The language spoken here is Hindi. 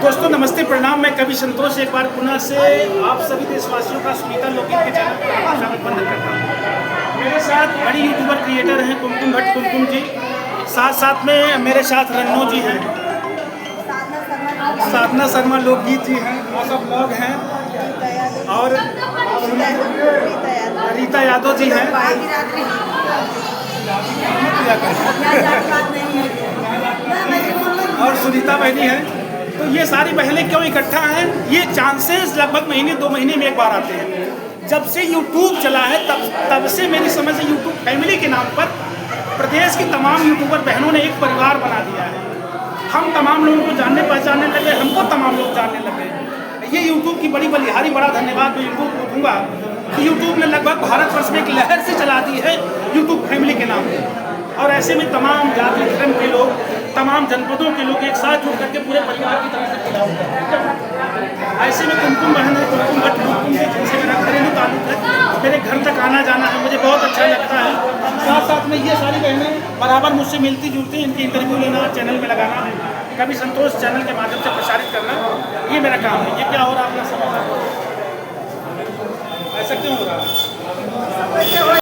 दोस्तों नमस्ते प्रणाम। मैं कवि संतोष एक बार पुनः से आप सभी देशवासियों का सुनीता लोकगीत के चैनल पर स्वागत बंदन करता हूँ। मेरे साथ बड़ी यूट्यूबर क्रिएटर हैं कुमकुम भट्ट कुमकुम जी, साथ में मेरे साथ रन्नो जी हैं, साधना शर्मा लोकगीत जी हैं, मौसम ब्लॉग हैं और रीता यादव जी हैं और सुनीता बहनी है। तो ये सारी बहनें क्यों इकट्ठा हैं? ये चांसेस लगभग महीने 2 महीने में एक बार आते हैं। जब से यूट्यूब चला है तब से मेरी समझ से यूट्यूब फैमिली के नाम पर प्रदेश की तमाम यूट्यूबर बहनों ने एक परिवार बना दिया है। हम तमाम लोगों को जानने पहचानने लगे, हमको तमाम लोग जानने लगे। ये यूट्यूब की बड़ी बलिहारी बड़ा धन्यवाद मैं यूट्यूब को दूंगा कि यूट्यूब ने लगभग भारतवर्ष में एक लहर से चला दी है यूट्यूब फैमिली के नाम पर। और ऐसे में तमाम जाति धर्म के लोग, तमाम जनपदों के लोग एक साथ जुड़ करके पूरे परिवार की तरफ से खिला होता है। ऐसे में कुमकुम बहन है, कुमकुम भट्ट कुमकुम जी, जिनसे मेरा घरेलू ताल्लुक है, मेरे घर तक आना जाना है, मुझे बहुत अच्छा लगता है। साथ साथ में ये सारी बहनें बराबर मुझसे मिलती जुलती हैं। इनकी इंटरव्यू लेना, चैनल में लगाना, कवि संतोष चैनल के माध्यम से प्रसारित करना, ये मेरा काम है। ये क्या हो रहा है अपना समाचार, ऐसा क्यों हो रहा है?